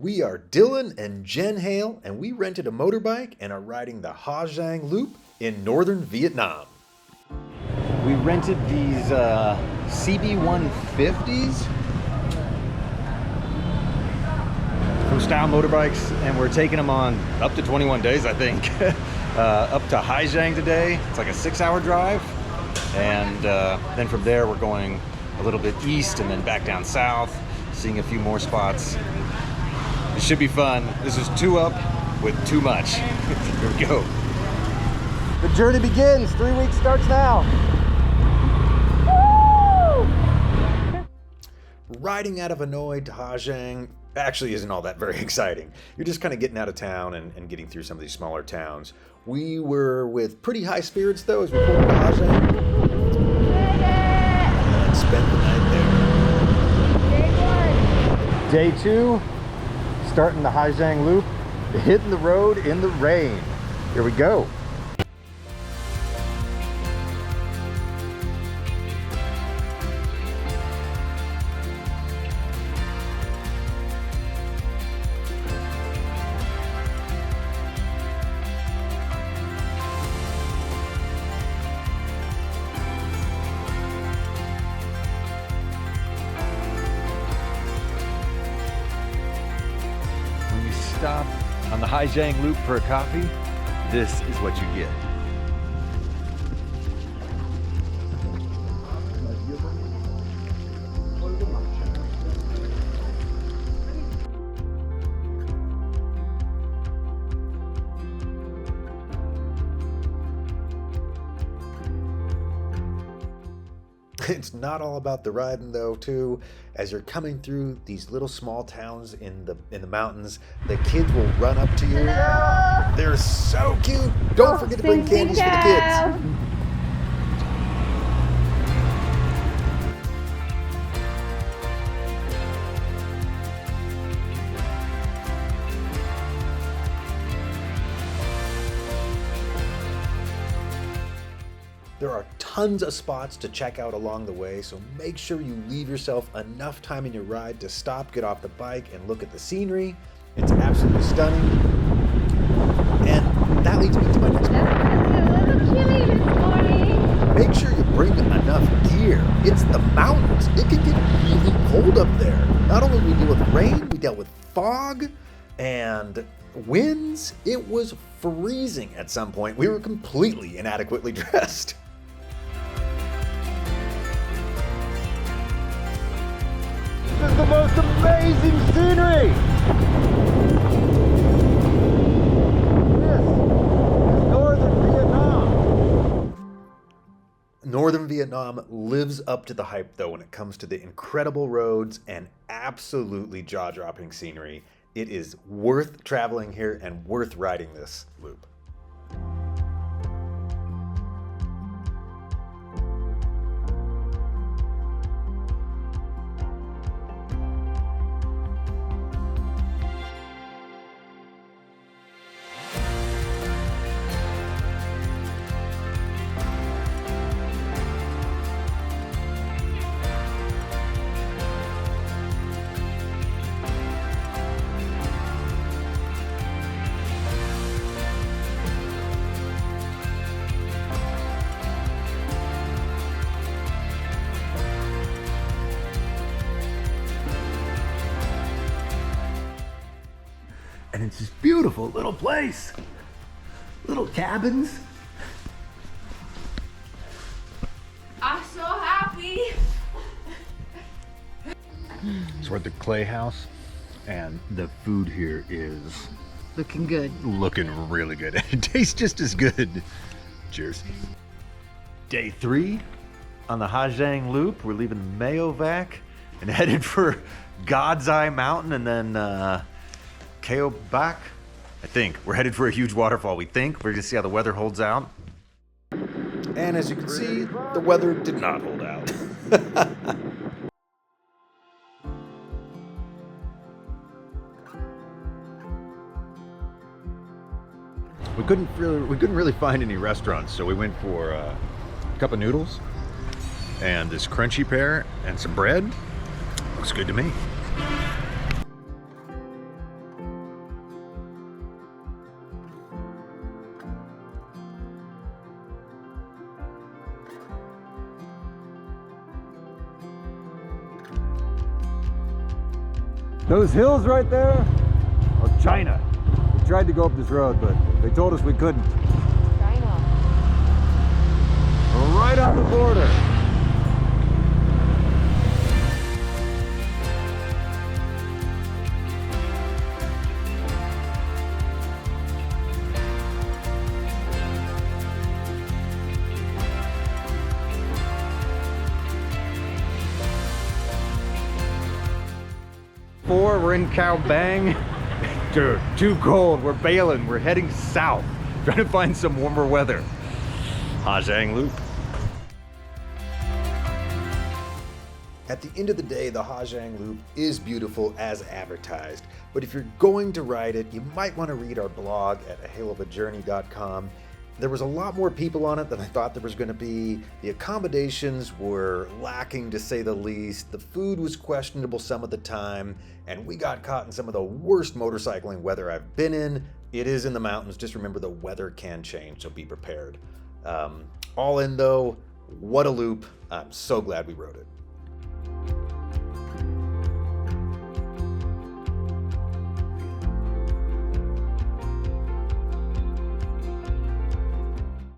We are Dylan and Jen Hale, and we rented a motorbike and are riding the Ha Giang Loop in northern Vietnam. We rented these CB150s from Style Motorbikes, and we're taking them on up to 21 days, I think. Up to Ha Giang today. It's like a 6-hour drive, and then from there we're going a little bit east and then back down south, seeing a few more spots. It should be fun. This is 2 up with too much. Here we go. The journey begins. 3 weeks starts now. Woo! Riding out of Hanoi to Ha Giang actually isn't all that very exciting. You're just kind of getting out of town and getting through some of these smaller towns. We were with pretty high spirits though as we pulled into Ha Giang and spent the night there. Day 2. Starting the Ha Giang Loop, hitting the road in the rain. Here we go. Stop on the Ha Giang Loop for a coffee, this is what you get. It's not all about the riding though, too. As you're coming through these little small towns in the mountains, the kids will run up to you. Hello. They're so cute. Don't forget to bring candies for the kids. There are tons of spots to check out along the way, so make sure you leave yourself enough time in your ride to stop, get off the bike, and look at the scenery. It's absolutely stunning. And that leads me to my next point. It's a little chilly this morning. Make sure you bring enough gear. It's the mountains. It can get really cold up there. Not only did we deal with rain, we dealt with fog and winds. It was freezing at some point. We were completely inadequately dressed. This is the most amazing scenery! This is northern Vietnam. Northern Vietnam lives up to the hype though when it comes to the incredible roads and absolutely jaw-dropping scenery. It is worth traveling here and worth riding this loop. And it's this beautiful little place. Little cabins. I'm so happy. So we're at the Clay House, and the food here is Looking good. looking really good. It tastes just as good. Cheers. Day 3 on the Ha Giang Loop. We're leaving Mayovac and headed for God's Eye Mountain and then Kao Bak. I think we're headed for a huge waterfall. We think we're gonna see how the weather holds out. And as you can see, the weather did not hold out. We couldn't really find any restaurants, so we went for a cup of noodles and this crunchy pear and some bread. Looks good to me. Those hills right there are China. We tried to go up this road, but they told us we couldn't. China. We're right on the border. We're in Cao Bang. Dude, too cold. We're bailing. We're heading south, trying to find some warmer weather. Ha Giang Loop. At the end of the day, the Ha Giang Loop is beautiful as advertised. But if you're going to ride it, you might want to read our blog at ahaleofajourney.com. There was a lot more people on it than I thought there was going to be. The accommodations were lacking, to say the least. The food was questionable some of the time, and we got caught in some of the worst motorcycling weather I've been in. It is in the mountains. Just remember, the weather can change, so be prepared. All in though, what a loop. I'm so glad we rode it.